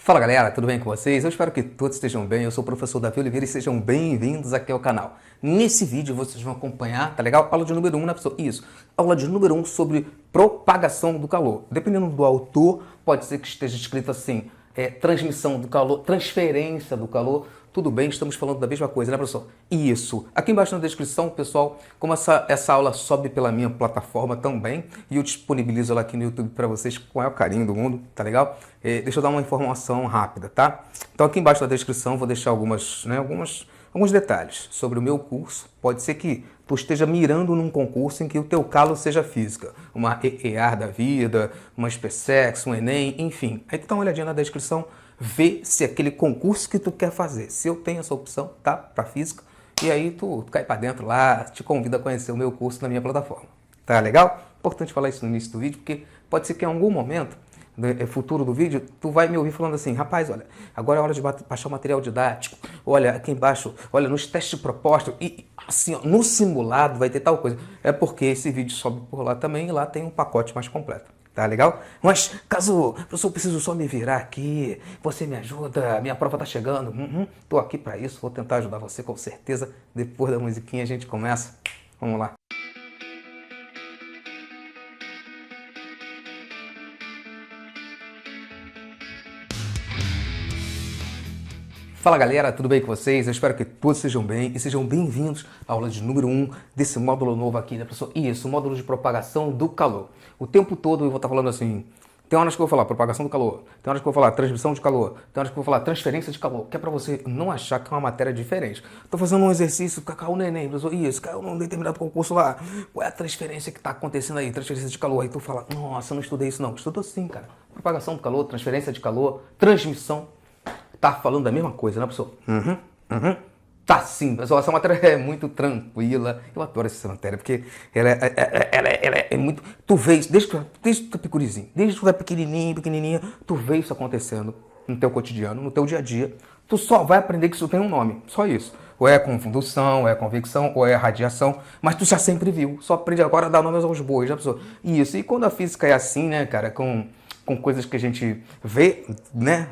Fala galera, tudo bem com vocês? Eu espero que todos estejam bem. Eu sou o professor Davi Oliveira e sejam bem-vindos aqui ao canal. Nesse vídeo vocês vão acompanhar, tá legal? Aula de número 1, né, pessoal? Isso, aula de número 1 sobre propagação do calor. Dependendo do autor, pode ser que esteja escrito assim, transmissão do calor, transferência do calor. Tudo bem, estamos falando da mesma coisa, né, professor? Isso. Aqui embaixo na descrição, pessoal, como essa aula sobe pela minha plataforma também, e eu disponibilizo ela aqui no YouTube para vocês com o maior carinho do mundo, tá legal? Deixa eu dar uma informação rápida, tá? Então aqui embaixo na descrição vou deixar alguns detalhes sobre o meu curso. Pode ser que tu esteja mirando num concurso em que o teu calo seja física, uma EEAR da vida, uma SpaceX, um Enem, enfim. Aí tu dá uma olhadinha na descrição, vê se aquele concurso que tu quer fazer, se eu tenho essa opção, tá? Para física, e aí tu cai para dentro lá, te convido a conhecer o meu curso na minha plataforma. Tá legal? Importante falar isso no início do vídeo, porque pode ser que em algum momento futuro do vídeo, tu vai me ouvir falando assim, rapaz, olha, agora é hora de baixar o material didático, olha, aqui embaixo, olha, nos testes de proposta, e assim, ó, no simulado vai ter tal coisa. É porque esse vídeo sobe por lá também, e lá tem um pacote mais completo. Tá legal? Mas caso eu preciso só me virar aqui, você me ajuda, minha prova tá chegando, tô aqui para isso, vou tentar ajudar você com certeza. Depois da musiquinha a gente começa. Vamos lá. Fala galera, tudo bem com vocês? Eu espero que todos sejam bem e sejam bem-vindos à aula de número 1 desse módulo novo aqui, né, professor? Isso, o módulo de propagação do calor. O tempo todo eu vou estar falando assim, tem horas que eu vou falar propagação do calor, tem horas que eu vou falar transmissão de calor, tem horas que eu vou falar transferência de calor, que é para você não achar que é uma matéria diferente. Tô fazendo um exercício, caiu no Enem, professor, isso, caiu num determinado concurso lá, qual é a transferência que tá acontecendo aí, transferência de calor? Aí tu fala, nossa, eu não estudei isso não. Estudou sim, cara. Propagação do calor, transferência de calor, transmissão. Tá falando da mesma coisa, né, professor? Tá sim, pessoal. Essa matéria é muito tranquila. Eu adoro essa matéria, porque ela é muito... Tu vê isso, desde que tu é picurizinho, desde que tu é pequenininha, tu vê isso acontecendo no teu cotidiano, no teu dia a dia. Tu só vai aprender que isso tem um nome, só isso. Ou é condução, ou é convecção, ou é radiação, mas tu já sempre viu. Só aprende agora a dar nomes aos bois, né, professor? Isso, e quando a física é assim, né, cara, com coisas que a gente vê, né?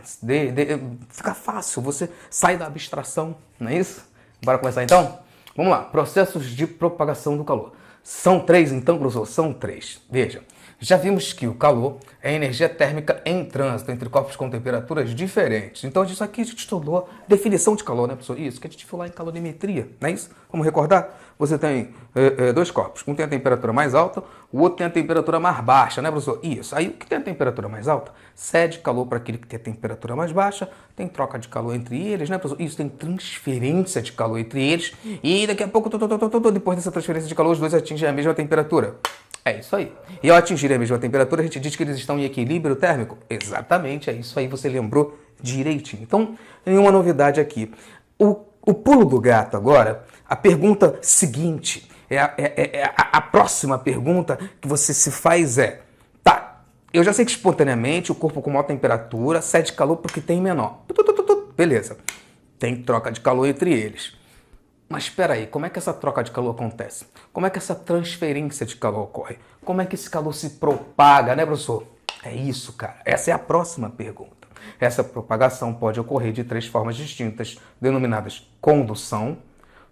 Fica fácil, você sai da abstração, não é isso? Bora começar então? Vamos lá, processos de propagação do calor. São 3 então, professor? São 3. Veja, já vimos que o calor é energia térmica em trânsito entre corpos com temperaturas diferentes. Então, isso aqui a gente estudou definição de calor, né, professor? Isso, que a gente viu lá em calorimetria, não é isso? Vamos recordar? Você tem dois corpos, um tem a temperatura mais alta, o outro tem a temperatura mais baixa, né, professor? Isso. Aí, o que tem a temperatura mais alta cede calor para aquele que tem a temperatura mais baixa, tem troca de calor entre eles, né, professor? Isso, tem transferência de calor entre eles, e daqui a pouco, depois dessa transferência de calor, os dois atingem a mesma temperatura. É isso aí. E ao atingir a mesma temperatura, a gente diz que eles estão em equilíbrio térmico? Exatamente, é isso aí, você lembrou direitinho. Então, nenhuma novidade aqui. O pulo do gato agora, a pergunta seguinte, a próxima pergunta que você se faz é, tá, eu já sei que espontaneamente o corpo com maior temperatura cede calor porque tem menor. Beleza, tem troca de calor entre eles. Mas espera aí, como é que essa troca de calor acontece? Como é que essa transferência de calor ocorre? Como é que esse calor se propaga, né, professor? É isso, cara. Essa é a próxima pergunta. Essa propagação pode ocorrer de 3 formas distintas, denominadas condução,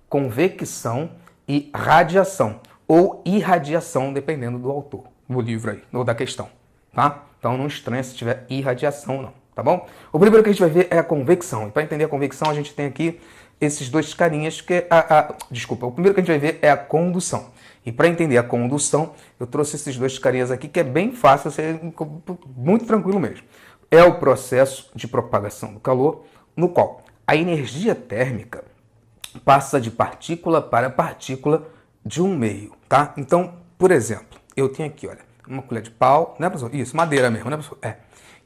convecção e radiação, ou irradiação, dependendo do autor, do livro aí, ou da questão, tá? Então não estranha se tiver irradiação, não, tá bom? O primeiro que a gente vai ver é a convecção. E para entender a convecção, a gente tem aqui esses dois carinhas que desculpa, o primeiro que a gente vai ver é a condução. E para entender a condução, eu trouxe esses dois carinhas aqui que é bem fácil, muito tranquilo mesmo. É o processo de propagação do calor, no qual a energia térmica passa de partícula para partícula de um meio, tá? Então, por exemplo, eu tenho aqui, olha, uma colher de pau, né, professor? Isso, madeira mesmo, né, professor?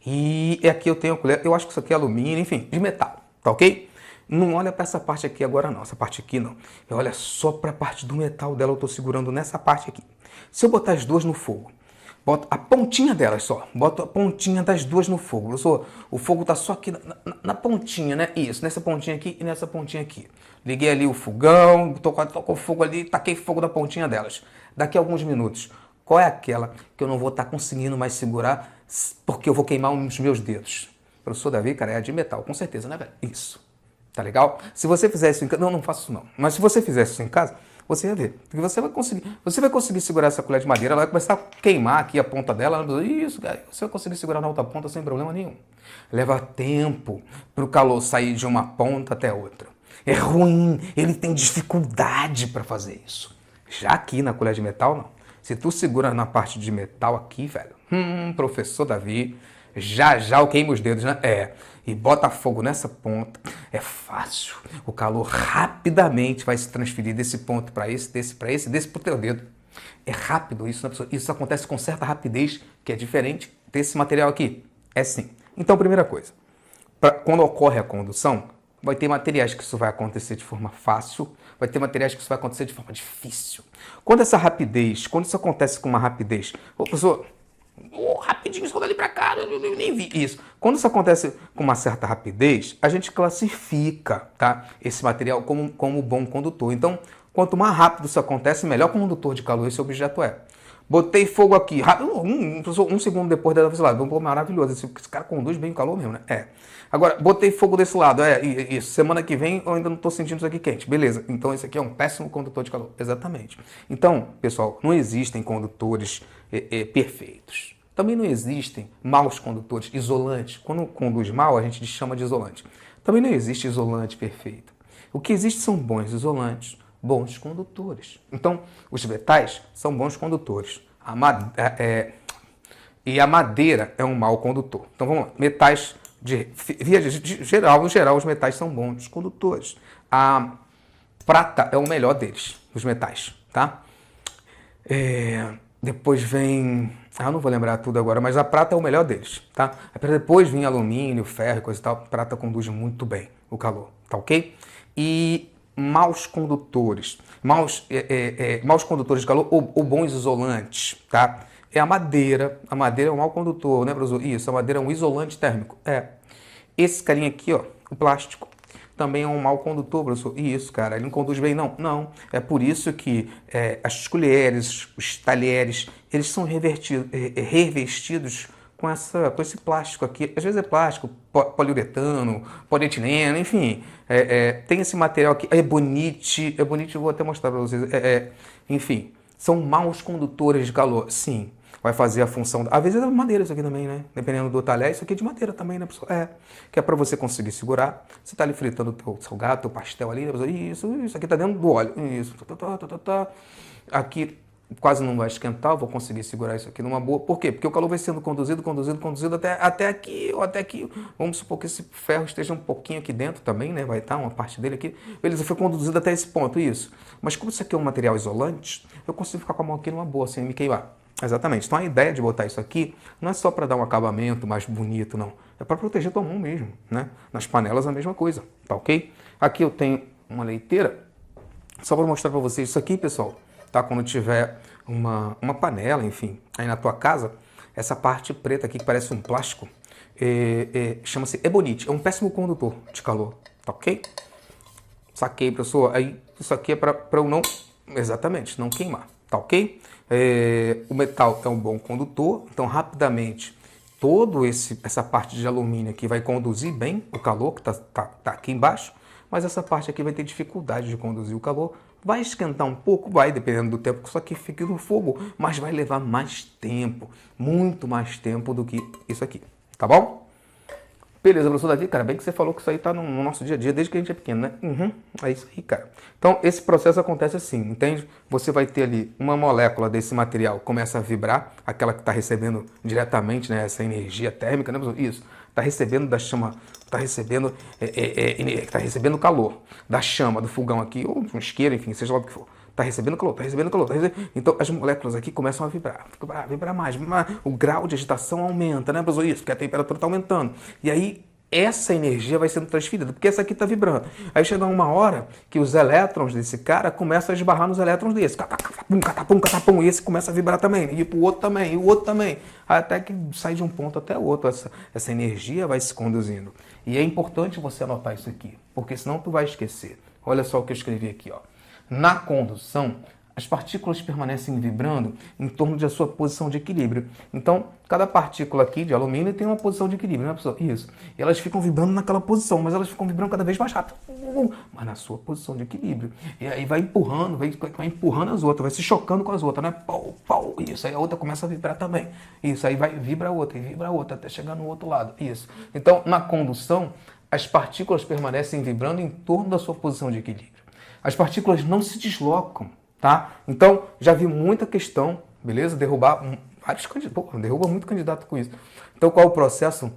E aqui eu tenho a colher, eu acho que isso aqui é alumínio, enfim, de metal, tá ok? Não olha para essa parte aqui agora não, essa parte aqui não. Olha só para a parte do metal dela, eu estou segurando nessa parte aqui. Se eu botar as duas no fogo, boto a pontinha delas só, boto a pontinha das duas no fogo. O fogo está só aqui na pontinha, né? Isso, nessa pontinha aqui e nessa pontinha aqui. Liguei ali o fogão, tocou o fogo ali, taquei fogo da pontinha delas. Daqui a alguns minutos, qual é aquela que eu não vou estar conseguindo mais segurar porque eu vou queimar os meus dedos? Professor Davi, cara, é a de metal, com certeza, né, velho? Isso. Tá legal? Se você fizer isso em casa... Não faço isso não. Mas se você fizer isso em casa, você vai ver. Porque você vai conseguir segurar essa colher de madeira, ela vai começar a queimar aqui a ponta dela. Isso, cara, você vai conseguir segurar na outra ponta sem problema nenhum. Leva tempo para o calor sair de uma ponta até outra. É ruim, ele tem dificuldade para fazer isso. Já aqui na colher de metal, não. Se tu segura na parte de metal aqui, velho, professor Davi, já eu queimo os dedos, né? E bota fogo nessa ponta, é fácil. O calor rapidamente vai se transferir desse ponto para esse, desse para esse, desse para o teu dedo. É rápido isso, né, pessoal? Isso acontece com certa rapidez, que é diferente desse material aqui. É sim. Então, primeira coisa, quando ocorre a condução, vai ter materiais que isso vai acontecer de forma fácil, vai ter materiais que isso vai acontecer de forma difícil. Quando isso acontece com uma rapidez, professor, rapidinho, só dali pra cá, eu nem vi isso. Quando isso acontece com uma certa rapidez, a gente classifica, tá, esse material como bom condutor. Então, quanto mais rápido isso acontece, melhor condutor de calor esse objeto é. Botei fogo aqui, um segundo depois dessa lado, maravilhoso, esse cara conduz bem o calor mesmo, né? Agora, botei fogo desse lado, isso, semana que vem eu ainda não estou sentindo isso aqui quente, beleza, então esse aqui é um péssimo condutor de calor, exatamente. Então, pessoal, não existem condutores perfeitos. Também não existem maus condutores, isolantes. Quando conduz mal, a gente chama de isolante. Também não existe isolante perfeito. O que existe são bons isolantes, bons condutores. Então, os metais são bons condutores. E a madeira é um mau condutor. Então, vamos lá. Metais, no geral, os metais são bons condutores. A prata é o melhor deles, dos metais, tá? Depois vem... não vou lembrar tudo agora, mas a prata é o melhor deles, tá? Depois vem alumínio, ferro e coisa e tal. A prata conduz muito bem o calor, tá ok? E maus condutores. Maus condutores de calor ou bons isolantes, tá? É a madeira. A madeira é um mau condutor, né, professor? Isso, a madeira é um isolante térmico. Esse carinha aqui, ó, o plástico, também é um mau condutor, professor. Isso, cara, ele não conduz bem, não. Não. É por isso que as colheres, os talheres, eles são revestidos com esse plástico aqui. Às vezes é plástico, poliuretano, polietileno, enfim. Tem esse material aqui. É bonite, eu vou até mostrar para vocês. Enfim, são maus condutores de calor, sim. Vai fazer a função... Às vezes é de madeira isso aqui também, né? Dependendo do talher, isso aqui é de madeira também, né, pessoal? Que é para você conseguir segurar. Você tá ali fritando o teu salgado, teu pastel ali, né, pessoal? Isso aqui tá dentro do óleo. Isso. Aqui quase não vai esquentar, eu vou conseguir segurar isso aqui numa boa. Por quê? Porque o calor vai sendo conduzido até aqui, ou até aqui. Vamos supor que esse ferro esteja um pouquinho aqui dentro também, né? Vai estar uma parte dele aqui. Beleza, foi conduzido até esse ponto, isso. Mas como isso aqui é um material isolante, eu consigo ficar com a mão aqui numa boa, sem me queimar. Exatamente. Então a ideia de botar isso aqui não é só para dar um acabamento mais bonito, não. É para proteger tua mão mesmo, né? Nas panelas a mesma coisa, tá ok? Aqui eu tenho uma leiteira, só para mostrar para vocês isso aqui, pessoal, tá? Quando tiver uma panela, enfim, aí na tua casa, essa parte preta aqui que parece um plástico, chama-se ebonite, é um péssimo condutor de calor, tá ok? Saquei, professor. Aí isso aqui é para eu não, exatamente, não queimar, tá ok? O metal é um bom condutor, então rapidamente essa parte de alumínio aqui vai conduzir bem o calor que tá aqui embaixo, mas essa parte aqui vai ter dificuldade de conduzir o calor. Vai esquentar um pouco, vai, dependendo do tempo que isso aqui fique no fogo, mas vai levar mais tempo, muito mais tempo do que isso aqui, tá bom? Beleza, professor Davi, cara, bem que você falou que isso aí tá no nosso dia a dia desde que a gente é pequeno, né? É isso aí, cara. Então, esse processo acontece assim, entende? Você vai ter ali uma molécula desse material, começa a vibrar, aquela que está recebendo diretamente, né, essa energia térmica, né, professor? Isso, está recebendo da chama, está recebendo calor da chama, do fogão aqui, ou um isqueiro, enfim, seja lá o que for. Está recebendo calor, está recebendo calor. Então as moléculas aqui começam a vibrar mais. O grau de agitação aumenta, né, professor? Isso, porque a temperatura está aumentando. E aí essa energia vai sendo transferida, porque essa aqui está vibrando. Aí chega uma hora que os elétrons desse cara começam a esbarrar nos elétrons desse. Catapum, catapum, catapum. E esse começa a vibrar também. E pro outro também, e o outro também. Até que sai de um ponto até o outro. Essa energia vai se conduzindo. E é importante você anotar isso aqui, porque senão tu vai esquecer. Olha só o que eu escrevi aqui, ó. Na condução, as partículas permanecem vibrando em torno da sua posição de equilíbrio. Então, cada partícula aqui de alumínio tem uma posição de equilíbrio, né, pessoal? Isso. E elas ficam vibrando naquela posição, mas elas ficam vibrando cada vez mais rápido. Mas na sua posição de equilíbrio. E aí vai empurrando, vai empurrando as outras, vai se chocando com as outras, né? Pau, pau, isso. Aí a outra começa a vibrar também. Isso. Aí vibra a outra, e vibra a outra, até chegar no outro lado. Isso. Então, na condução, as partículas permanecem vibrando em torno da sua posição de equilíbrio. As partículas não se deslocam, tá? Então, já vi muita questão, beleza? Derruba muito candidato com isso. Então, qual é o processo?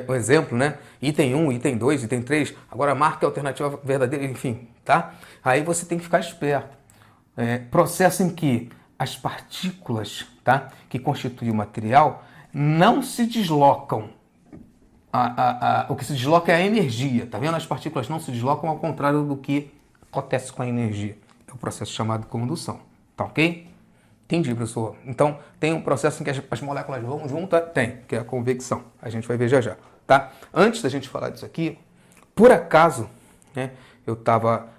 O exemplo, né? Item 1, item 2, item 3, agora marca a alternativa verdadeira, enfim, tá? Aí você tem que ficar esperto. Processo em que as partículas, tá, que constituem o material não se deslocam. O que se desloca é a energia, tá vendo? As partículas não se deslocam ao contrário do que acontece com a energia. É o processo chamado de condução, tá ok? Entendi, professor. Então, tem um processo em que as moléculas vão juntas? Tem, que é a convecção. A gente vai ver já já, tá? Antes da gente falar disso aqui, por acaso, né, eu tava...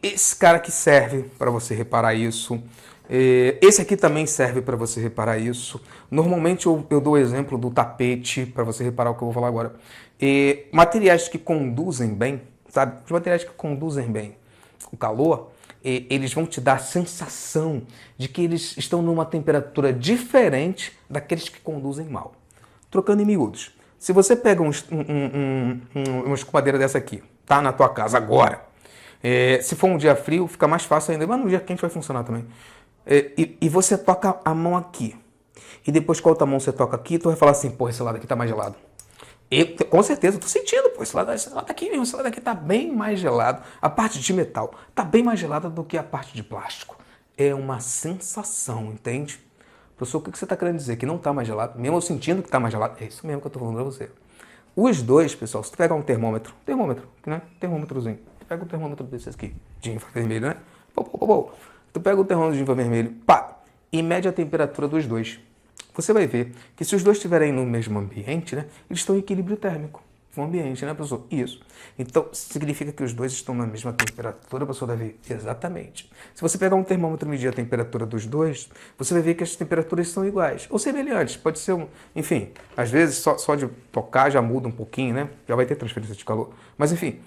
Esse cara aqui serve para você reparar isso. Esse aqui também serve para você reparar isso. Normalmente eu dou o exemplo do tapete para você reparar o que eu vou falar agora. Materiais que conduzem bem, sabe? Os materiais que conduzem bem o calor, eles vão te dar a sensação de que eles estão numa temperatura diferente daqueles que conduzem mal. Trocando em miúdos. Se você pega uma escumadeira dessa aqui, tá na tua casa agora, se for um dia frio, fica mais fácil ainda, mas no dia quente vai funcionar também. E você toca a mão aqui. E depois com a outra mão você toca aqui, tu vai falar assim, pô, esse lado aqui tá mais gelado. Com certeza, eu tô sentindo, pô, esse lado aqui mesmo, esse lado aqui tá bem mais gelado. A parte de metal tá bem mais gelada do que a parte de plástico. É uma sensação, entende? Professor, o que você tá querendo dizer? Que não tá mais gelado? Mesmo eu sentindo que tá mais gelado? É isso mesmo que eu tô falando pra você. Os dois, pessoal, se tu pegar um termômetro, né? Termômetrozinho. Tu pega um termômetro desses aqui, de infravermelho, né? Tu pega o termômetro de infravermelho, pá, e mede a temperatura dos dois. Você vai ver que se os dois estiverem no mesmo ambiente, né, eles estão em equilíbrio térmico no ambiente, né, professor? Isso. Então, significa que os dois estão na mesma temperatura, professor Davi? Exatamente. Se você pegar um termômetro e medir a temperatura dos dois, você vai ver que as temperaturas são iguais, ou semelhantes. Pode ser enfim, às vezes só de tocar já muda um pouquinho, né? Já vai ter transferência de calor. Mas, enfim,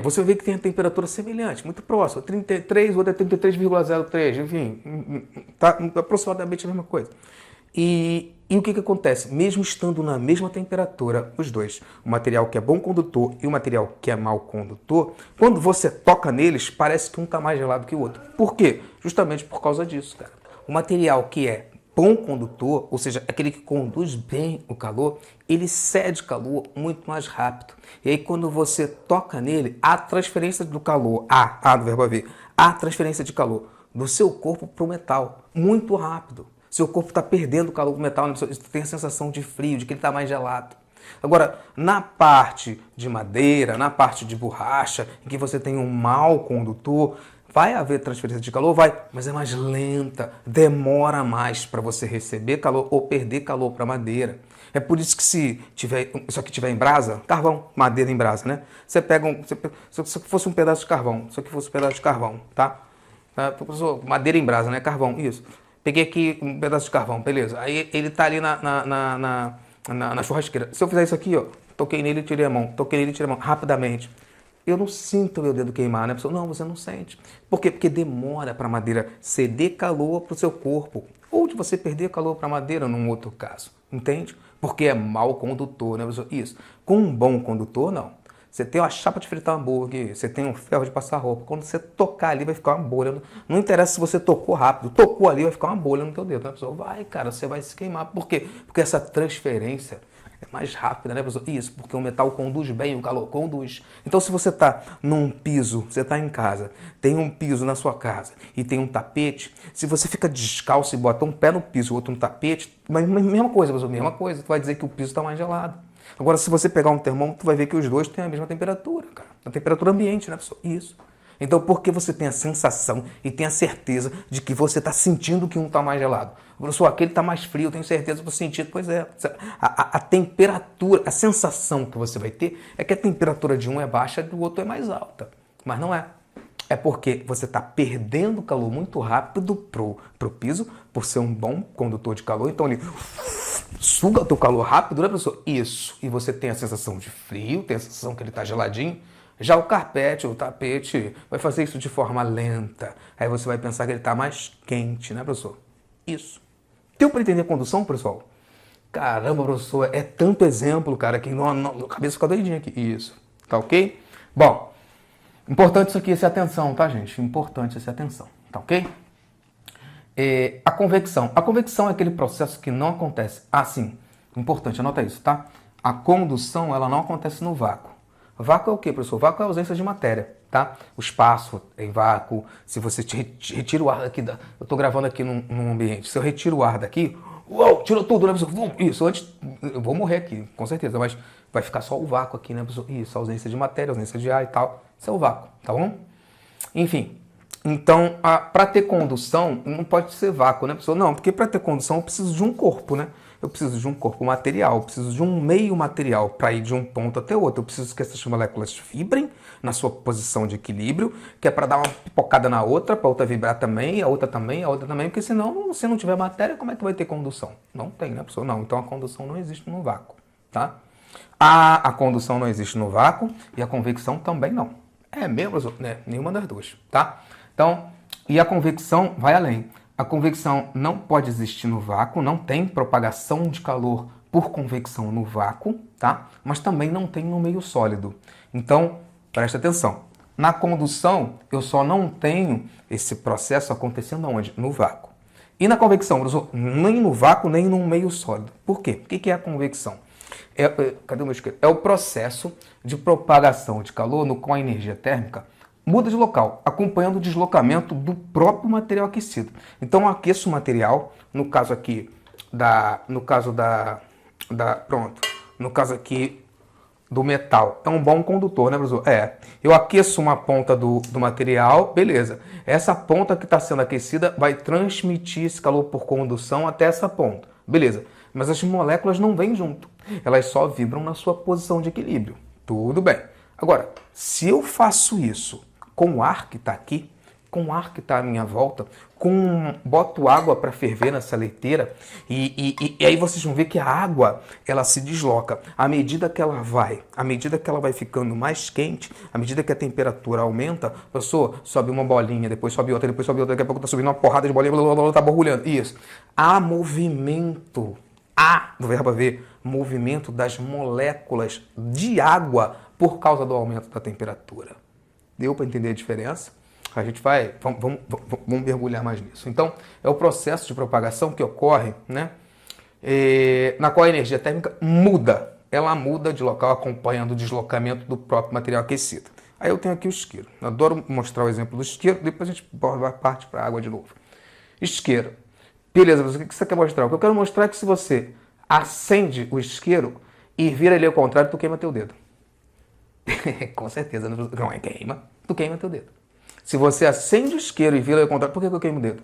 você vai ver que tem a temperatura semelhante, muito próxima. 33, o outro é 33,03, enfim, tá aproximadamente a mesma coisa. E o que acontece? Mesmo estando na mesma temperatura, os dois, o material que é bom condutor e o material que é mau condutor, quando você toca neles, parece que um está mais gelado que o outro. Por quê? Justamente por causa disso, cara. O material que é bom condutor, ou seja, aquele que conduz bem o calor, ele cede calor muito mais rápido. E aí quando você toca nele, a transferência do calor, do verbo haver, a transferência de calor do seu corpo para o metal, muito rápido. Seu corpo está perdendo o calor do metal, você tem a sensação de frio, de que ele está mais gelado. Agora, na parte de madeira, na parte de borracha, em que você tem um mau condutor, vai haver transferência de calor? Vai, mas é mais lenta, demora mais para você receber calor ou perder calor para a madeira. É por isso que se isso aqui tiver em brasa, carvão, madeira em brasa, né? Você pega se fosse um pedaço de carvão, tá? Madeira em brasa, né? Carvão, isso. Peguei aqui um pedaço de carvão, beleza. Aí ele tá ali na churrasqueira. Se eu fizer isso aqui, ó, toquei nele e tirei a mão, rapidamente. Eu não sinto meu dedo queimar, né, pessoal? Não, você não sente. Por quê? Porque demora para a madeira ceder calor para o seu corpo. Ou de você perder calor para a madeira num outro caso, entende? Porque é mau condutor, né, pessoal? Isso. Com um bom condutor, não. Você tem uma chapa de fritar hambúrguer, você tem um ferro de passar roupa. Quando você tocar ali, vai ficar uma bolha. Não interessa se você tocou rápido. Tocou ali, vai ficar uma bolha no teu dedo. Né, pessoal? Vai, cara, você vai se queimar. Por quê? Porque essa transferência é mais rápida, né, pessoal? Isso, porque o metal conduz bem, o calor conduz. Então, se você está num piso, você está em casa, tem um piso na sua casa e tem um tapete, se você fica descalço e bota um pé no piso e outro no tapete, mas mesma coisa, pessoal, mesma coisa. Tu vai dizer que o piso está mais gelado. Agora, se você pegar um termômetro, tu vai ver que os dois têm a mesma temperatura, cara. A temperatura ambiente, né, pessoal? Isso. Então, por que você tem a sensação e tem a certeza de que você está sentindo que um está mais gelado? Professor, aquele está mais frio, eu tenho certeza que você sentir. Pois é, a temperatura, a sensação que você vai ter é que a temperatura de um é baixa e do outro é mais alta. Mas não é. É porque você está perdendo calor muito rápido pro piso, por ser um bom condutor de calor. Então ele suga o teu calor rápido, né, professor? Isso. E você tem a sensação de frio, tem a sensação que ele está geladinho. Já o carpete, o tapete, vai fazer isso de forma lenta. Aí você vai pensar que ele está mais quente, né, professor? Isso. Deu para entender a condução, pessoal? Caramba, professor, é tanto exemplo, cara, que a cabeça fica doidinha aqui. Isso. Tá ok? Bom, importante isso aqui, essa atenção, tá, gente? Importante essa atenção, tá ok? A convecção. A convecção é aquele processo que não acontece assim. Importante, anota isso, tá? A condução, ela não acontece no vácuo. Vácuo é o quê, professor? Vácuo é a ausência de matéria, tá? O espaço é em vácuo. Se você retira o ar daqui, eu estou gravando aqui num ambiente. Se eu retiro o ar daqui, uou, tirou tudo, né, professor? Isso, antes, eu vou morrer aqui, com certeza, mas vai ficar só o vácuo aqui, né, professor? Isso, ausência de matéria, ausência de ar e tal. Isso é o vácuo, tá bom? Enfim, então, para ter condução, não pode ser vácuo, né, professor? Não, porque para ter condução eu preciso de um corpo, né? Eu preciso de um corpo material, eu preciso de um meio material para ir de um ponto até outro. Eu preciso que essas moléculas vibrem na sua posição de equilíbrio, que é para dar uma pipocada na outra, para a outra vibrar também, a outra também, porque senão, se não tiver matéria, como é que vai ter condução? Não tem, né, professor? Não, então a condução não existe no vácuo, tá? A condução não existe no vácuo e a convecção também não. É mesmo, professor? Né? Nenhuma das duas, tá? Então, e a convecção vai além. A convecção não pode existir no vácuo, não tem propagação de calor por convecção no vácuo, tá? Mas também não tem no meio sólido. Então, presta atenção. Na condução, eu só não tenho esse processo acontecendo onde? No vácuo. E na convecção, professor? Nem no vácuo, nem no meio sólido. Por quê? O que é a convecção? Cadê o meu isqueiro? É o processo de propagação de calor no qual a energia térmica muda de local, acompanhando o deslocamento do próprio material aquecido. Então eu aqueço o material, no caso aqui do metal. É um bom condutor, né, professor? Eu aqueço uma ponta do material, beleza. Essa ponta que está sendo aquecida vai transmitir esse calor por condução até essa ponta, beleza. Mas as moléculas não vêm junto, elas só vibram na sua posição de equilíbrio. Tudo bem. Agora, se eu faço isso com o ar que está aqui, com o ar que está à minha volta, boto água para ferver nessa leiteira e aí vocês vão ver que a água ela se desloca à medida que ela vai ficando mais quente, à medida que a temperatura aumenta, professor, sobe uma bolinha, depois sobe outra, daqui a pouco está subindo uma porrada de bolinha, está borbulhando. Isso. Há movimento, do verbo haver, movimento das moléculas de água por causa do aumento da temperatura. Deu para entender a diferença? A gente vamos mergulhar mais nisso. Então, é o processo de propagação que ocorre, né, na qual a energia térmica muda. Ela muda de local acompanhando o deslocamento do próprio material aquecido. Aí eu tenho aqui o isqueiro. Eu adoro mostrar o exemplo do isqueiro, depois a gente parte para a água de novo. Isqueiro. Beleza, o que você quer mostrar? O que eu quero mostrar é que se você acende o isqueiro e vira ele ao contrário, tu queima teu dedo. Com certeza, não é queima, tu queima teu dedo. Se você acende o isqueiro e vira ao contrário, por que eu queimo o dedo?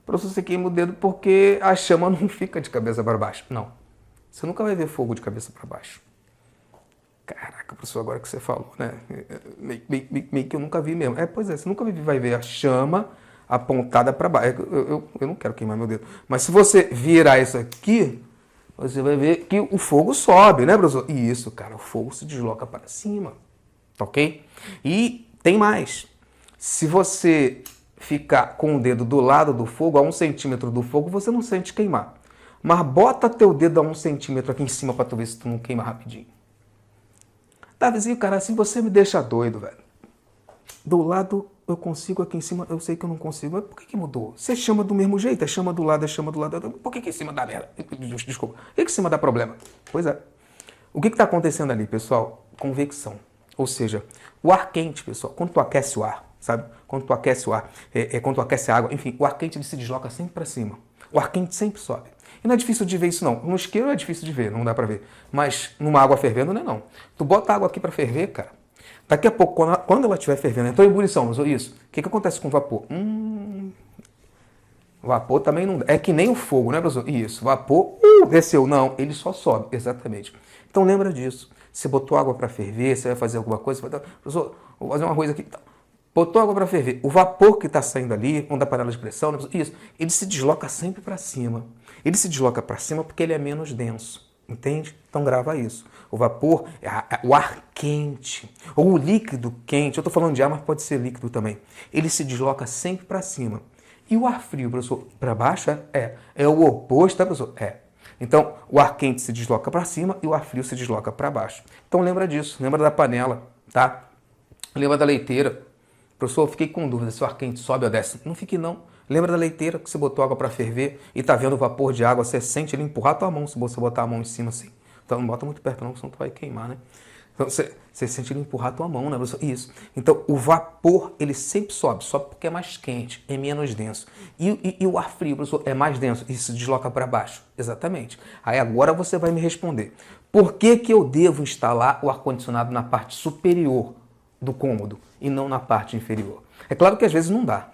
Professor, você queima o dedo porque a chama não fica de cabeça para baixo. Não, você nunca vai ver fogo de cabeça para baixo. Caraca, professor, agora que você falou, né? Meio que eu nunca vi mesmo. Pois é, você nunca vai ver a chama apontada para baixo. Eu não quero queimar meu dedo. Mas se você virar isso aqui, você vai ver que o fogo sobe, né, professor? E isso, cara, o fogo se desloca para cima, ok? E tem mais. Se você ficar com o dedo do lado do fogo, a 1 centímetro do fogo, você não sente queimar. Mas bota teu dedo a 1 centímetro aqui em cima para tu ver se tu não queima rapidinho. Davizinho, cara, assim você me deixa doido, velho. Do lado eu consigo, aqui em cima eu sei que eu não consigo. Mas por que mudou? Você chama do mesmo jeito, é chama do lado. Por que em cima dá merda? Desculpa. Por que em cima dá problema? Pois é. O que está acontecendo ali, pessoal? Convecção. Ou seja, o ar quente, pessoal, quando tu aquece o ar, sabe? Quando tu aquece o ar, quando tu aquece a água, enfim, o ar quente ele se desloca sempre para cima. O ar quente sempre sobe. E não é difícil de ver isso, não. No isqueiro é difícil de ver, não dá para ver. Mas numa água fervendo não é, não. Tu bota água aqui para ferver, cara. Daqui a pouco, quando ela estiver fervendo, entrou em ebulição, usou isso. O que acontece com o vapor? Vapor também não dá. É que nem o fogo, né, professor? Isso, vapor, desceu. Não, ele só sobe, exatamente. Então lembra disso. Você botou água para ferver, você vai fazer alguma coisa, professor, vou fazer uma coisa aqui. Botou água para ferver. O vapor que está saindo ali, da panela de pressão, né? Isso, ele se desloca sempre para cima. Ele se desloca para cima porque ele é menos denso. Entende? Então grava isso. O vapor é o ar quente, ou o líquido quente. Eu estou falando de ar, mas pode ser líquido também. Ele se desloca sempre para cima. E o ar frio, professor, para baixo? É o oposto, tá, professor? Então, o ar quente se desloca para cima e o ar frio se desloca para baixo. Então lembra disso, lembra da panela, tá? Lembra da leiteira. Professor, eu fiquei com dúvida se o ar quente sobe ou desce. Não fique não. Lembra da leiteira que você botou água para ferver e tá vendo o vapor de água, você sente ele empurrar a tua mão se você botar a mão em cima assim. Então não bota muito perto não, senão tu vai queimar, né? Então você sente ele empurrar a tua mão, né, professor? Isso. Então o vapor, ele sempre sobe porque é mais quente, é menos denso. E o ar frio, professor, é mais denso e se desloca para baixo. Exatamente. Aí agora você vai me responder. Por que que eu devo instalar o ar-condicionado na parte superior do cômodo e não na parte inferior? É claro que às vezes não dá.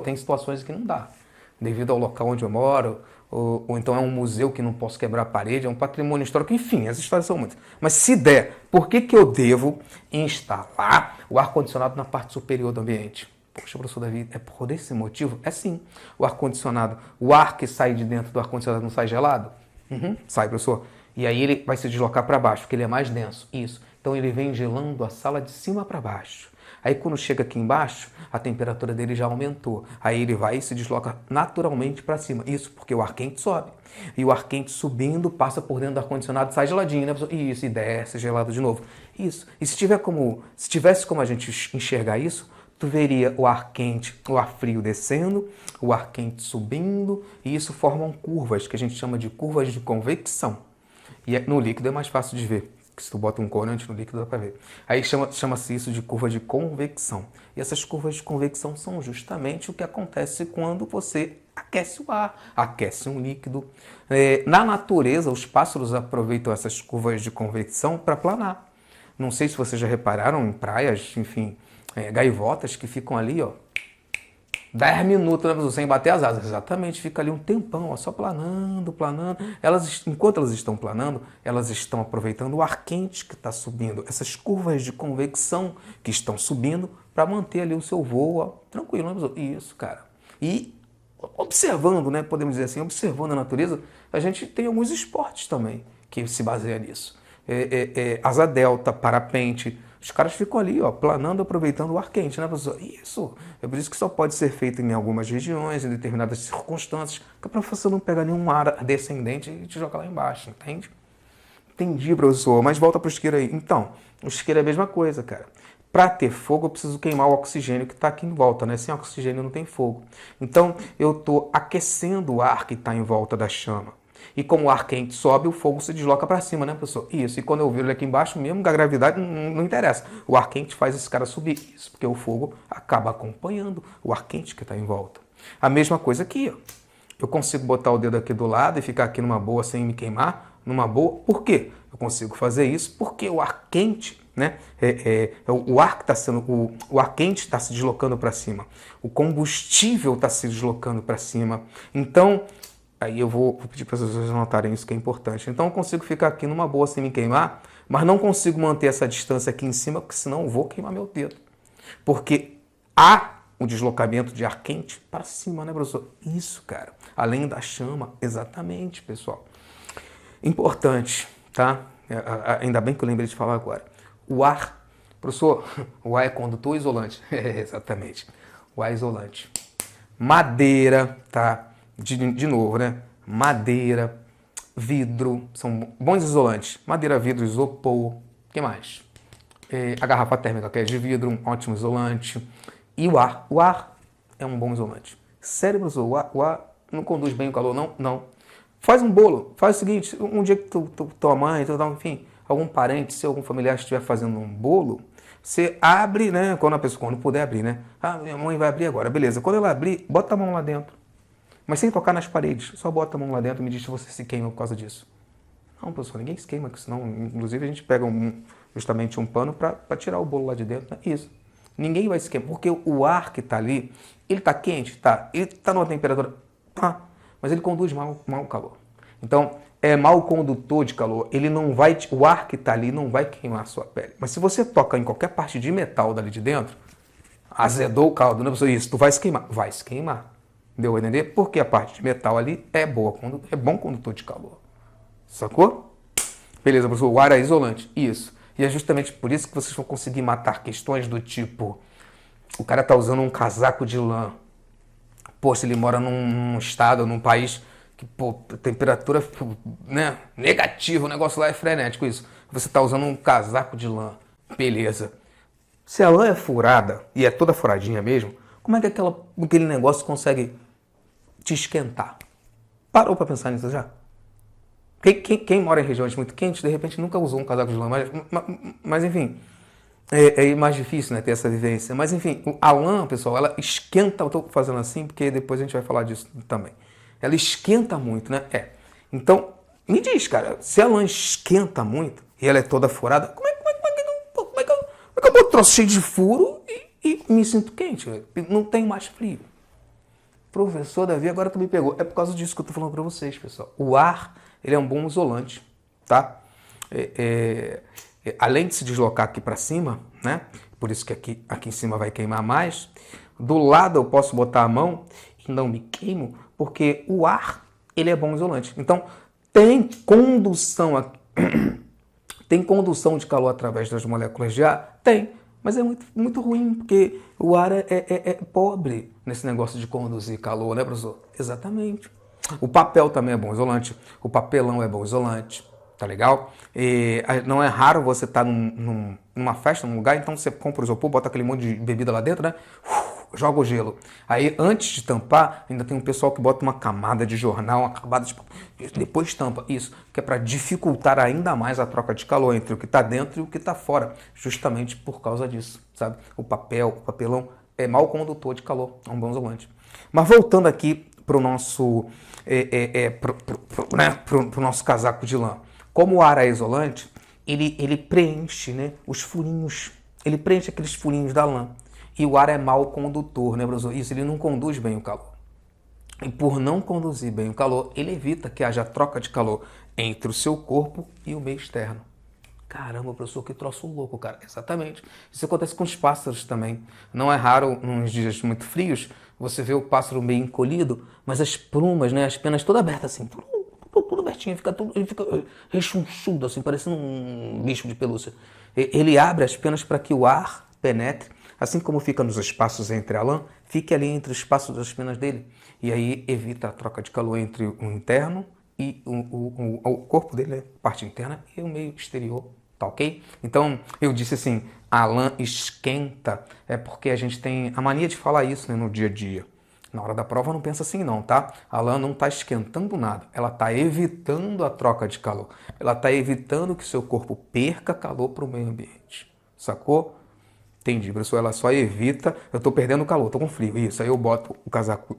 Tem situações que não dá. Devido ao local onde eu moro, ou então é um museu que não posso quebrar a parede, é um patrimônio histórico, enfim, as histórias são muitas. Mas se der, por que que eu devo instalar o ar-condicionado na parte superior do ambiente? Poxa, professor Davi, é por esse motivo? É sim. O ar-condicionado, o ar que sai de dentro do ar-condicionado não sai gelado? Sai, professor. E aí ele vai se deslocar para baixo, porque ele é mais denso. Isso. Então ele vem gelando a sala de cima para baixo. Aí quando chega aqui embaixo, a temperatura dele já aumentou. Aí ele vai e se desloca naturalmente para cima. Isso porque o ar quente sobe. E o ar quente subindo, passa por dentro do ar-condicionado, sai geladinho, né? Isso, e desce gelado de novo. Isso. E se tivesse como a gente enxergar isso, tu veria o ar quente, o ar frio descendo, o ar quente subindo, e isso formam curvas, que a gente chama de curvas de convecção. E no líquido é mais fácil de ver. Se tu bota um corante no líquido, dá para ver. Aí chama-se isso de curva de convecção. E essas curvas de convecção são justamente o que acontece quando você aquece o ar, aquece um líquido. Na natureza, os pássaros aproveitam essas curvas de convecção para planar. Não sei se vocês já repararam em praias, enfim, gaivotas que ficam ali, ó, 10 minutos, né, sem bater as asas. Exatamente, fica ali um tempão, ó, só planando, planando. Enquanto elas estão planando, elas estão aproveitando o ar quente que está subindo, essas curvas de convecção que estão subindo para manter ali o seu voo, ó, tranquilo, né? Isso, cara. E observando, né, podemos dizer assim, observando a natureza, a gente tem alguns esportes também que se baseiam nisso. Asa delta, parapente. Os caras ficam ali, ó, planando, aproveitando o ar quente, né, professor? Isso. É por isso que só pode ser feito em algumas regiões, em determinadas circunstâncias, que é para você não pegar nenhum ar descendente e te jogar lá embaixo, entende? Entendi, professor, mas volta para o isqueiro aí. Então, o isqueiro é a mesma coisa, cara. Para ter fogo, eu preciso queimar o oxigênio que está aqui em volta, né? Sem oxigênio não tem fogo. Então, eu estou aquecendo o ar que está em volta da chama. E como o ar quente sobe, o fogo se desloca para cima, né, professor? Isso. E quando eu viro ele aqui embaixo, mesmo da gravidade, não interessa. O ar quente faz esse cara subir. Isso, porque o fogo acaba acompanhando o ar quente que está em volta. A mesma coisa aqui, ó. Eu consigo botar o dedo aqui do lado e ficar aqui numa boa sem me queimar, numa boa. Por quê? Eu consigo fazer isso porque o ar quente, né? O ar que está sendo, o ar quente está se deslocando para cima. O combustível está se deslocando para cima. Então, aí eu vou pedir para as pessoas anotarem isso que é importante. Então eu consigo ficar aqui numa boa sem me queimar, mas não consigo manter essa distância aqui em cima, porque senão eu vou queimar meu dedo. Porque há o deslocamento de ar quente para cima, né, professor? Isso, cara. Além da chama, exatamente, pessoal. Importante, tá? Ainda bem que eu lembrei de falar agora. O ar, professor, o ar é condutor ou isolante? Exatamente. O ar é isolante. Madeira, tá? De novo, né? Madeira, vidro, são bons isolantes. Madeira, vidro, isopor, o que mais? A garrafa térmica, que é de vidro, um ótimo isolante. E o ar. O ar é um bom isolante. Sério, professor, o ar não conduz bem o calor, não? Não. Faz um bolo. Faz o seguinte, um dia que tua mãe, enfim, algum parente, se algum familiar estiver fazendo um bolo, você abre, né? Quando puder abrir, né? Ah, minha mãe vai abrir agora. Beleza. Quando ela abrir, bota a mão lá dentro. Mas sem tocar nas paredes. Só bota a mão lá dentro e me diz se você se queima por causa disso. Não, professor, ninguém se queima, senão, inclusive, a gente pega justamente um pano para tirar o bolo lá de dentro. Né? Isso. Ninguém vai se queimar, porque o ar que está ali, ele está quente? Tá. Ele está numa temperatura? Tá. Mas ele conduz mal o calor. Então, é mau condutor de calor. Ele não vai, o ar que está ali não vai queimar a sua pele. Mas se você toca em qualquer parte de metal dali de dentro, azedou o caldo, né, professor? Isso, tu vai se queimar. Vai se queimar. Deu a entender? Porque a parte de metal ali é boa, é bom condutor de calor. Sacou? Beleza, professor, o ar é isolante. Isso. E é justamente por isso que vocês vão conseguir matar questões do tipo, o cara tá usando um casaco de lã. Pô, se ele mora num estado, num país que, pô, temperatura, né, negativa, o negócio lá é frenético isso. Você tá usando um casaco de lã. Beleza. Se a lã é furada, e é toda furadinha mesmo, como é que aquele negócio consegue te esquentar? Parou pra pensar nisso já? Quem mora em regiões muito quentes, de repente nunca usou um casaco de lã, mas enfim, é mais difícil, né, ter essa vivência. Mas enfim, a lã, pessoal, ela esquenta, eu tô fazendo assim porque depois a gente vai falar disso também. Ela esquenta muito, né? Então, me diz, cara, se a lã esquenta muito e ela é toda furada, como é que eu boto troço cheio de furo e me sinto quente? Não tenho mais frio. Professor Davi, agora tu me pegou. É por causa disso que eu tô falando pra vocês, pessoal. O ar, ele é um bom isolante, tá? Além de se deslocar aqui para cima, né? Por isso que aqui em cima vai queimar mais. Do lado eu posso botar a mão e não me queimo, porque o ar, ele é bom isolante. Então, tem condução tem condução de calor através das moléculas de ar? Tem, mas é muito, muito ruim, porque o ar é pobre nesse negócio de conduzir calor, né, professor? Exatamente. O papel também é bom isolante, o papelão é bom isolante, tá legal? E não é raro você estar numa festa, num lugar, então você compra o isopor, bota aquele monte de bebida lá dentro, né? Joga o gelo. Aí, antes de tampar, ainda tem um pessoal que bota uma camada de jornal, uma camada de... Depois tampa. Isso, que é para dificultar ainda mais a troca de calor entre o que está dentro e o que está fora. Justamente por causa disso, sabe? O papelão é mau condutor de calor, é um bom isolante. Mas voltando aqui para o nosso, pro nosso casaco de lã. Como o ar é isolante, ele preenche, né, os furinhos. Ele preenche aqueles furinhos da lã. E o ar é mau condutor, né, professor? Isso, ele não conduz bem o calor. E por não conduzir bem o calor, ele evita que haja troca de calor entre o seu corpo e o meio externo. Caramba, professor, que troço louco, cara. Exatamente. Isso acontece com os pássaros também. Não é raro, nos dias muito frios, você vê o pássaro meio encolhido, mas as plumas, né, as penas todas abertas assim, tudo abertinho, ele fica rechonchudo, assim, parecendo um bicho de pelúcia. Ele abre as penas para que o ar penetre, assim como fica nos espaços entre a lã, fique ali entre os espaços das penas dele. E aí evita a troca de calor entre o interno e o corpo dele, né? Parte interna, e o meio exterior, tá ok? Então, eu disse assim, a lã esquenta, é porque a gente tem a mania de falar isso, né, no dia a dia. Na hora da prova não pensa assim não, tá? A lã não está esquentando nada, ela está evitando a troca de calor. Ela está evitando que seu corpo perca calor para o meio ambiente, sacou? Entendi, professor, ela só evita, eu tô perdendo calor, tô com frio, isso, aí eu boto o casaco,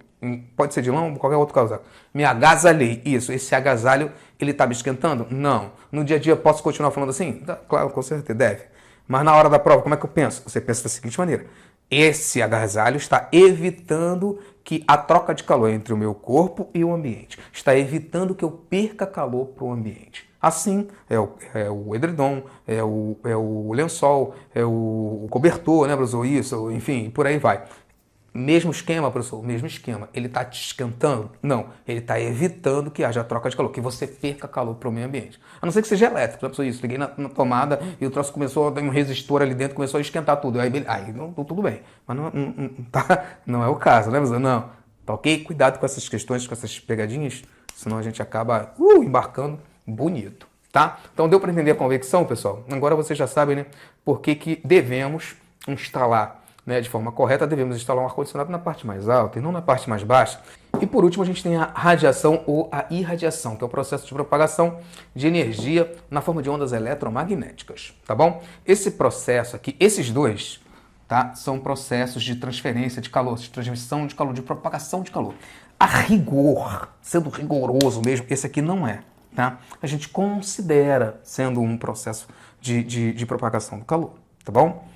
pode ser de lã ou qualquer outro casaco, me agasalhei, isso, esse agasalho, ele tá me esquentando? Não. No dia a dia posso continuar falando assim? Claro, com certeza, deve. Mas na hora da prova, como é que eu penso? Você pensa da seguinte maneira, esse agasalho está evitando que a troca de calor entre o meu corpo e o ambiente, está evitando que eu perca calor para o ambiente. Assim, é o edredom, é o lençol, é o cobertor, né, professor? Isso, enfim, por aí vai. Mesmo esquema, professor, mesmo esquema. Ele está te esquentando? Não. Ele está evitando que haja troca de calor, que você perca calor para o meio ambiente. A não ser que seja elétrico, né, professor? Isso, liguei na tomada e o troço começou a dar um resistor ali dentro, começou a esquentar tudo. Aí não, tudo bem. Mas não é o caso, né, professor? Não. Tá ok? Cuidado com essas questões, com essas pegadinhas, senão a gente acaba embarcando bonito, tá? Então deu para entender a convecção, pessoal? Agora vocês já sabem, né, por que devemos instalar, né, de forma correta, devemos instalar um ar-condicionado na parte mais alta e não na parte mais baixa. E por último, a gente tem a radiação ou a irradiação, que é o processo de propagação de energia na forma de ondas eletromagnéticas, tá bom? Esse processo aqui, esses dois, tá, são processos de transferência de calor, de transmissão de calor, de propagação de calor. A rigor, sendo rigoroso mesmo, esse aqui não é. Tá? A gente considera sendo um processo de propagação do calor, tá bom?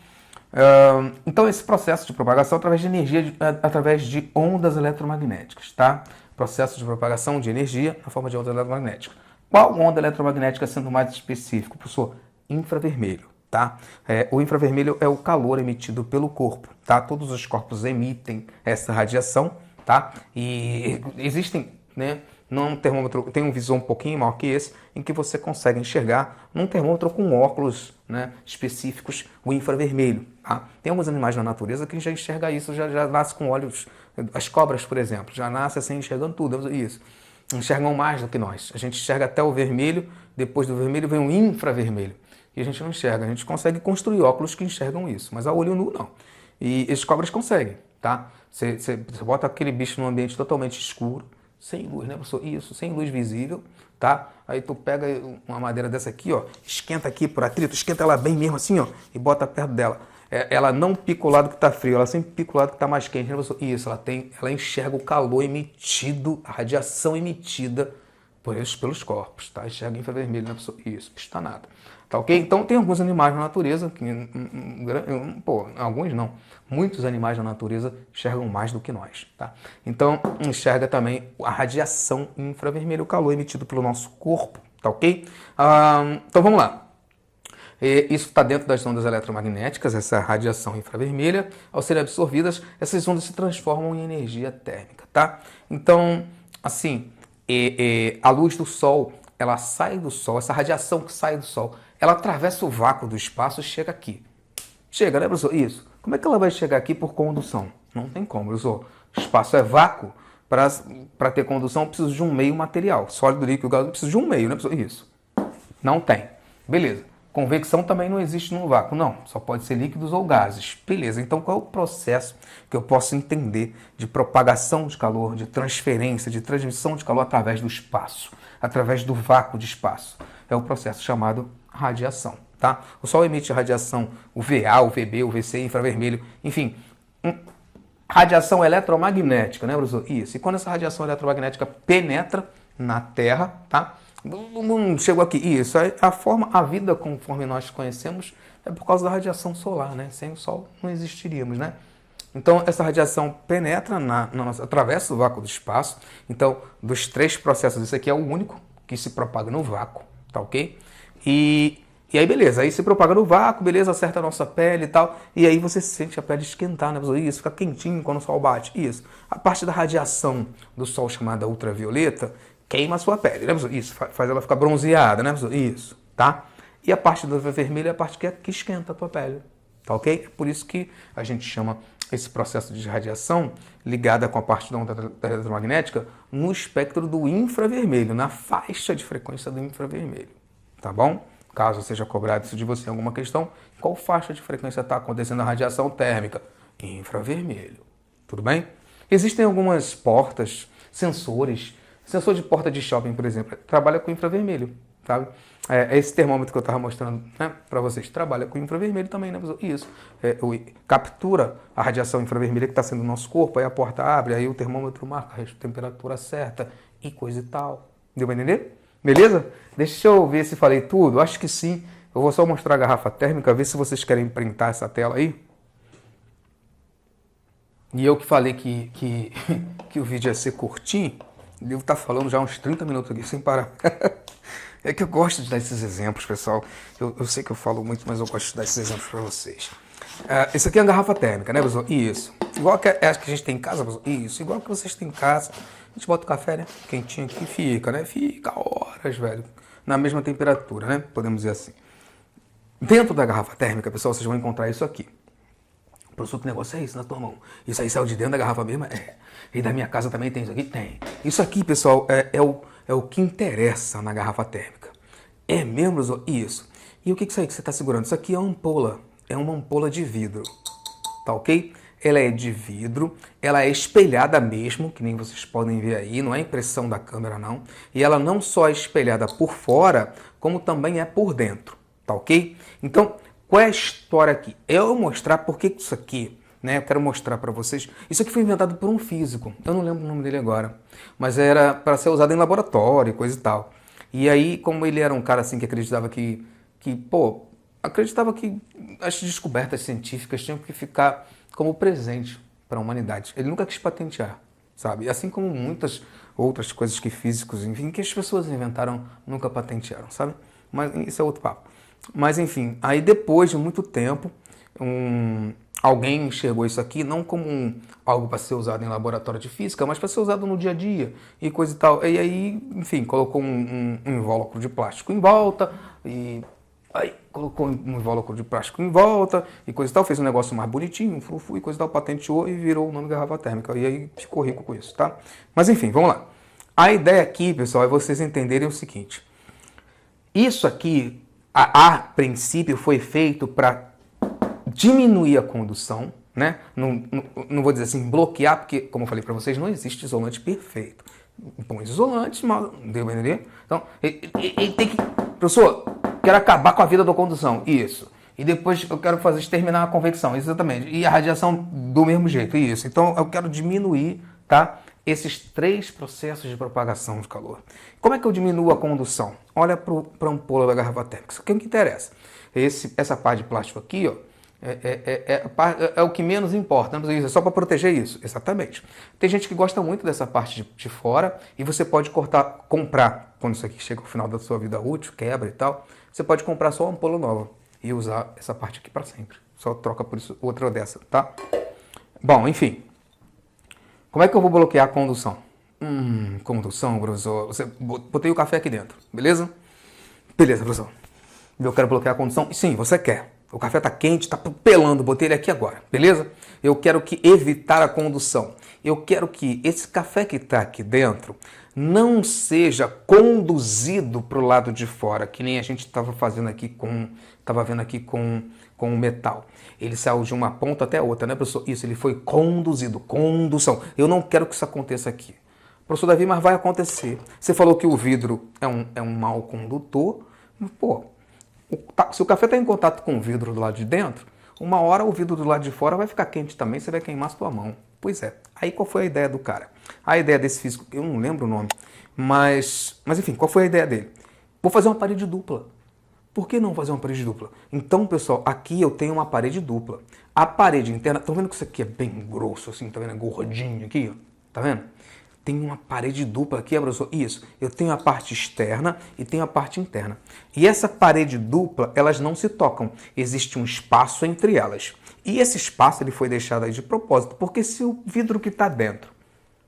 Então esse processo de propagação através de energia, através de ondas eletromagnéticas, tá? Processo de propagação de energia na forma de ondas eletromagnéticas. Qual onda eletromagnética sendo mais específico, professor? Infravermelho, tá? O infravermelho é o calor emitido pelo corpo, tá? Todos os corpos emitem essa radiação, tá? E existem, né? Num termômetro, tem um visor um pouquinho maior que esse, em que você consegue enxergar num termômetro com óculos, né, específicos o infravermelho. Tá? Tem alguns animais na natureza que já enxerga isso, já nasce com olhos. As cobras, por exemplo, já nascem assim enxergando tudo, isso. Enxergam mais do que nós. A gente enxerga até o vermelho, depois do vermelho vem o infravermelho. E a gente não enxerga. A gente consegue construir óculos que enxergam isso, mas a olho nu não. E as cobras conseguem, tá? Você bota aquele bicho num ambiente totalmente escuro, sem luz, né, professor? Isso, sem luz visível, tá? Aí tu pega uma madeira dessa aqui, ó, esquenta aqui por atrito, esquenta ela bem mesmo assim, ó, e bota perto dela. Ela não pica o lado que tá frio, ela sempre pica o lado que tá mais quente, né, professor? Isso, ela enxerga o calor emitido, a radiação emitida pelos corpos, tá? Enxerga infravermelho, né, professor? Isso, que está nada. Tá ok? Então tem alguns animais na natureza, alguns não, muitos animais na natureza enxergam mais do que nós, tá? Então enxerga também a radiação infravermelha, o calor emitido pelo nosso corpo, tá ok? Então vamos lá. Isso está dentro das ondas eletromagnéticas, essa radiação infravermelha. Ao serem absorvidas, essas ondas se transformam em energia térmica, tá? Então, assim, a luz do Sol, ela sai do Sol, essa radiação que sai do Sol, ela atravessa o vácuo do espaço e chega aqui. Chega, né, professor? Isso. Como é que ela vai chegar aqui por condução? Não tem como, professor. O espaço é vácuo. Para ter condução, eu preciso de um meio material. Sólido, líquido, gasoso, eu preciso de um meio, né, professor? Isso. Não tem. Beleza. Convecção também não existe no vácuo, não. Só pode ser líquidos ou gases. Beleza. Então, qual é o processo que eu posso entender de propagação de calor, de transferência, de transmissão de calor através do espaço, através do vácuo de espaço? É o processo chamado radiação, tá? O Sol emite radiação, o VA, o VB, o VC, infravermelho, enfim, radiação eletromagnética, né, professor? Isso. E quando essa radiação eletromagnética penetra na Terra, tá? Chegou aqui, isso. A vida conforme nós conhecemos é por causa da radiação solar, né? Sem o Sol não existiríamos, né? Então, essa radiação penetra atravessa o vácuo do espaço. Então, dos três processos, esse aqui é o único que se propaga no vácuo, tá ok? E aí, beleza, aí se propaga no vácuo, beleza, acerta a nossa pele e tal, e aí você sente a pele esquentar, né? Isso, fica quentinho quando o sol bate, isso. A parte da radiação do sol chamada ultravioleta queima a sua pele, né? Isso, faz ela ficar bronzeada, né? Isso, tá? E a parte do vermelho é a parte que esquenta a tua pele, tá ok? É por isso que a gente chama esse processo de radiação ligada com a parte da onda eletromagnética no espectro do infravermelho, na faixa de frequência do infravermelho, tá bom? Caso seja cobrado isso de você em alguma questão, qual faixa de frequência está acontecendo a radiação térmica? Infravermelho, tudo bem? Existem algumas portas, sensores, sensor de porta de shopping, por exemplo, trabalha com infravermelho, sabe? Esse termômetro que eu estava mostrando, né, para vocês, trabalha com infravermelho também, né? Isso. Captura a radiação infravermelha que está sendo no nosso corpo, aí a porta abre, aí o termômetro marca a temperatura certa e coisa e tal. Deu para entender? Beleza? Deixa eu ver se falei tudo. Acho que sim. Eu vou só mostrar a garrafa térmica, ver se vocês querem printar essa tela aí. E eu que falei que o vídeo ia ser curtinho, devo estar falando já uns 30 minutos aqui sem parar. É que eu gosto de dar esses exemplos, pessoal. Eu sei que eu falo muito, mas eu gosto de dar esses exemplos para vocês. Esse aqui é a garrafa térmica, né, pessoal? Isso. Igual que a gente tem em casa, pessoal? Isso. Igual que vocês têm em casa. A gente bota o café, né? Quentinho aqui, fica, né? Fica horas, velho. Na mesma temperatura, né? Podemos dizer assim. Dentro da garrafa térmica, pessoal, vocês vão encontrar isso aqui. Professor, que negócio é isso na tua mão? Isso aí saiu de dentro da garrafa mesmo? É. E da minha casa também tem isso aqui? Tem. Isso aqui, pessoal, é o que interessa na garrafa térmica. É mesmo, professor? Isso. E o que é isso aí que você está segurando? Isso aqui é uma ampola. É uma ampola de vidro. Tá ok? Ela é de vidro, ela é espelhada mesmo, que nem vocês podem ver aí, não é impressão da câmera não. E ela não só é espelhada por fora, como também é por dentro, tá ok? Então, qual é a história aqui? Eu vou mostrar por que isso aqui, né? Eu quero mostrar para vocês. Isso aqui foi inventado por um físico, eu não lembro o nome dele agora, mas era para ser usado em laboratório, coisa e tal. E aí, como ele era um cara assim que acreditava acreditava que as descobertas científicas tinham que ficar como presente para a humanidade. Ele nunca quis patentear, sabe? Assim como muitas outras coisas que físicos, enfim, que as pessoas inventaram, nunca patentearam, sabe? Mas isso é outro papo. Mas enfim, aí depois de muito tempo, alguém enxergou isso aqui não como algo para ser usado em laboratório de física, mas para ser usado no dia a dia e coisa e tal. E aí, enfim, colocou um invólucro de plástico em volta e aí colocou um invólucro de plástico em volta e coisa e tal, fez um negócio mais bonitinho, um frufru e coisa e tal, patenteou e virou o nome garrafa térmica. E aí ficou rico com isso, tá? Mas enfim, vamos lá. A ideia aqui, pessoal, é vocês entenderem o seguinte. Isso aqui, a princípio, foi feito para diminuir a condução, né? Não vou dizer assim, bloquear, porque, como eu falei para vocês, não existe isolante perfeito. Põe isolante, mas deu pra entender? Então, ele tem que... Professor, quero acabar com a vida da condução. Isso. E depois eu quero exterminar a convecção. Exatamente. E a radiação do mesmo jeito. Isso. Então, eu quero diminuir, tá? Esses 3 processos de propagação de calor. Como é que eu diminuo a condução? Olha para a ampola da garrafa térmica. Isso aqui é o que interessa. Essa parte de plástico aqui, ó, é o que menos importa. Não, é só para proteger isso. Exatamente. Tem gente que gosta muito dessa parte de fora e você pode comprar, quando isso aqui chega ao final da sua vida útil, quebra e tal, você pode comprar só uma ampola nova e usar essa parte aqui para sempre. Só troca por isso outra dessa, tá? Bom, enfim. Como é que eu vou bloquear a condução? Condução, professor. Botei o café aqui dentro, beleza? Beleza, professor. Eu quero bloquear a condução? Sim, você quer. O café está quente, está pelando, botei ele aqui agora, beleza? Eu quero evitar a condução. Eu quero que esse café que está aqui dentro não seja conduzido para o lado de fora, que nem a gente estava fazendo aqui vendo aqui com o metal. Ele saiu de uma ponta até a outra, né, professor? Isso, ele foi conduzido, condução. Eu não quero que isso aconteça aqui. Professor Davi, mas vai acontecer. Você falou que o vidro é um mau condutor. Pô, se o café está em contato com o vidro do lado de dentro, uma hora o vidro do lado de fora vai ficar quente também, você vai queimar a sua mão. Pois é. Aí qual foi a ideia do cara? A ideia desse físico, eu não lembro o nome, mas enfim, qual foi a ideia dele? Vou fazer uma parede dupla. Por que não fazer uma parede dupla? Então, pessoal, aqui eu tenho uma parede dupla. A parede interna, estão vendo que isso aqui é bem grosso, assim, tá vendo? É gordinho aqui, ó. Tá vendo? Tem uma parede dupla aqui, professor. Isso. Eu tenho a parte externa e tenho a parte interna. E essa parede dupla, elas não se tocam. Existe um espaço entre elas. E esse espaço ele foi deixado aí de propósito, porque se o vidro que está dentro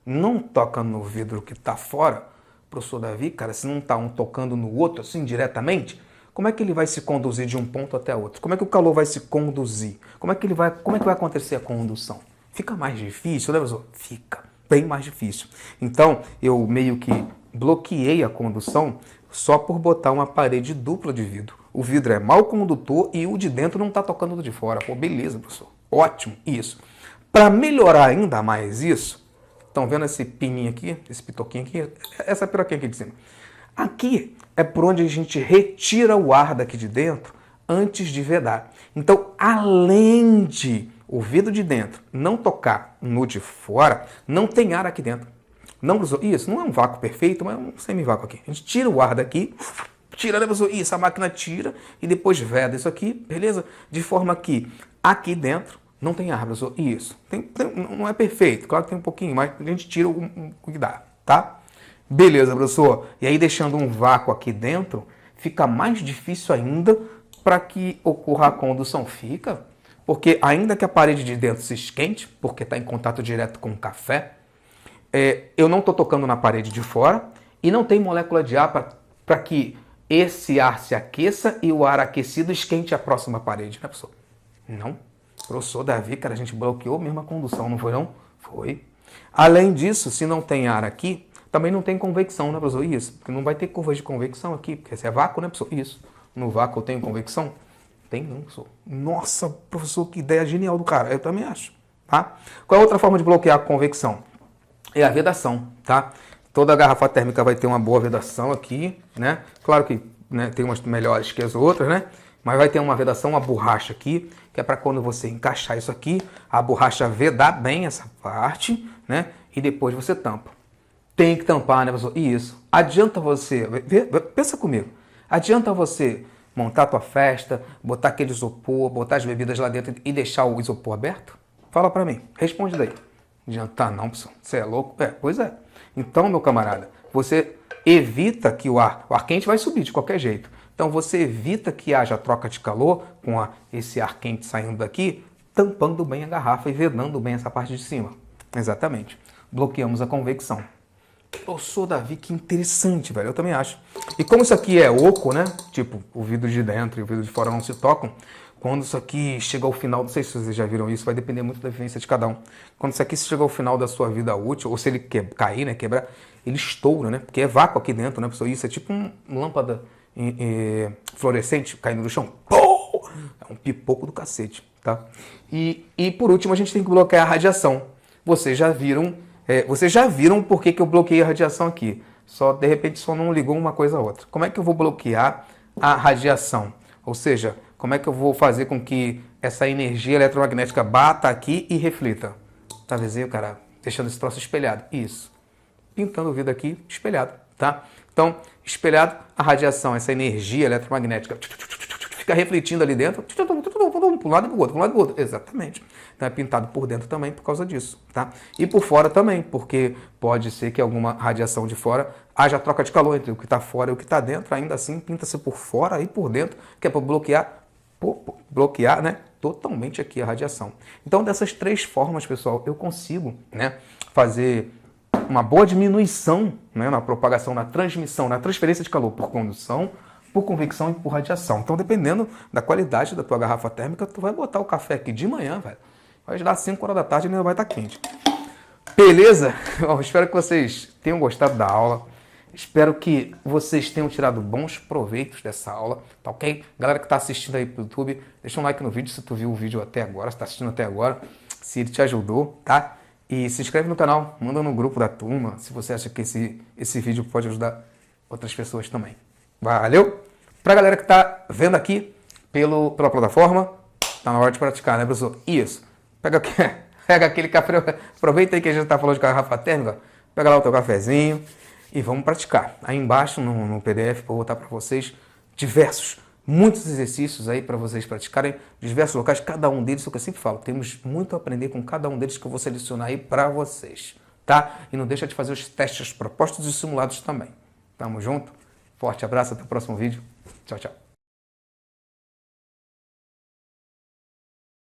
não toca no vidro que está fora, professor Davi, cara, se não está um tocando no outro assim diretamente, como é que ele vai se conduzir de um ponto até outro? Como é que o calor vai se conduzir? Como é que vai acontecer a condução? Fica mais difícil, né, professor? Fica bem mais difícil. Então, eu meio que bloqueei a condução só por botar uma parede dupla de vidro. O vidro é mau condutor e o de dentro não está tocando do de fora. Pô, beleza, professor. Ótimo, isso. Para melhorar ainda mais isso, estão vendo esse pininho aqui, esse pitoquinho aqui? Essa piroquinha aqui de cima. Aqui é por onde a gente retira o ar daqui de dentro antes de vedar. Então, além de o vidro de dentro não tocar no de fora, não tem ar aqui dentro. Não, professor, isso não é um vácuo perfeito, mas é um semivácuo aqui. A gente tira o ar daqui, tira, né, professor? Isso, a máquina tira e depois veda isso aqui, beleza? De forma que aqui dentro não tem ar, professor. Isso. Não é perfeito, claro que tem um pouquinho, mas a gente tira o que dá, tá? Beleza, professor. E aí, deixando um vácuo aqui dentro, fica mais difícil ainda para que ocorra a condução. Fica, porque ainda que a parede de dentro se esquente, porque está em contato direto com o café, eu não estou tocando na parede de fora e não tem molécula de ar para que esse ar se aqueça e o ar aquecido esquente a próxima parede, né, professor? Não. Professor Davi, cara, a gente bloqueou mesmo a condução, não foi não? Foi. Além disso, se não tem ar aqui, também não tem convecção, né, professor? Isso, porque não vai ter curvas de convecção aqui, porque se é vácuo, né, professor? Isso. No vácuo eu tenho convecção? Tem não, professor. Nossa, professor, que ideia genial do cara. Eu também acho, tá? Qual é a outra forma de bloquear a convecção? É a vedação, tá? Toda garrafa térmica vai ter uma boa vedação aqui, né? Claro que, né, tem umas melhores que as outras, né? Mas vai ter uma vedação, uma borracha aqui, que é para quando você encaixar isso aqui, a borracha vedar bem essa parte, né? E depois você tampa. Tem que tampar, né, professor? Isso. Adianta você... Pensa comigo. Adianta você montar a tua festa, botar aquele isopor, botar as bebidas lá dentro e deixar o isopor aberto? Fala pra mim. Responde daí. Adianta não, professor. Você é louco? Pois é. Então, meu camarada, você evita que o ar quente vai subir de qualquer jeito. Então você evita que haja troca de calor com esse ar quente saindo daqui, tampando bem a garrafa e vedando bem essa parte de cima. Exatamente. Bloqueamos a convecção. Eu sou Davi, que interessante, velho. Eu também acho. E como isso aqui é oco, né? Tipo, o vidro de dentro e o vidro de fora não se tocam. Quando isso aqui chega ao final, não sei se vocês já viram isso, vai depender muito da vivência de cada um. Quando isso aqui chega ao final da sua vida útil, ou se ele cair, né, quebrar, ele estoura, né? Porque é vácuo aqui dentro, né, pessoal? Isso é tipo uma lâmpada fluorescente caindo no chão. Pô! É um pipoco do cacete, tá? E por último, a gente tem que bloquear a radiação. Vocês já viram por que eu bloqueei a radiação aqui. De repente, só não ligou uma coisa a outra. Como é que eu vou bloquear a radiação? Ou seja, como é que eu vou fazer com que essa energia eletromagnética bata aqui e reflita? Tá vizinho, cara? Deixando esse troço espelhado. Isso. Pintando o vidro aqui espelhado, tá? Então, espelhado, a radiação, essa energia eletromagnética fica refletindo ali dentro, para um lado e para o outro, para um lado e para o outro. Exatamente. Então é pintado por dentro também por causa disso, tá? E por fora também, porque pode ser que alguma radiação de fora haja troca de calor entre o que está fora e o que está dentro, ainda assim pinta-se por fora e por dentro, que é para bloquear, né, totalmente aqui a radiação. Então dessas três formas, pessoal, eu consigo, né, fazer uma boa diminuição, né, na propagação, na transmissão, na transferência de calor por condução, por convecção e por radiação. Então, dependendo da qualidade da tua garrafa térmica, tu vai botar o café aqui de manhã, velho. Vai dar 5 horas da tarde e ainda vai estar quente. Beleza? Eu espero que vocês tenham gostado da aula. Espero que vocês tenham tirado bons proveitos dessa aula, tá ok? Galera que está assistindo aí pro YouTube, deixa um like no vídeo se tu viu o vídeo até agora, se está assistindo até agora, se ele te ajudou, tá? E se inscreve no canal, manda no grupo da turma, se você acha que esse vídeo pode ajudar outras pessoas também. Valeu? Pra galera que tá vendo aqui pela plataforma, tá na hora de praticar, né, professor? Isso. Pega aquele café, aproveita aí que a gente tá falando de garrafa térmica, pega lá o teu cafezinho e vamos praticar. Aí embaixo no PDF, vou botar para vocês muitos exercícios aí para vocês praticarem, diversos locais, cada um deles, é o que eu sempre falo, temos muito a aprender com cada um deles que eu vou selecionar aí para vocês, tá? E não deixa de fazer os testes propostos e simulados também. Tamo junto? Forte abraço, até o próximo vídeo. Tchau, tchau.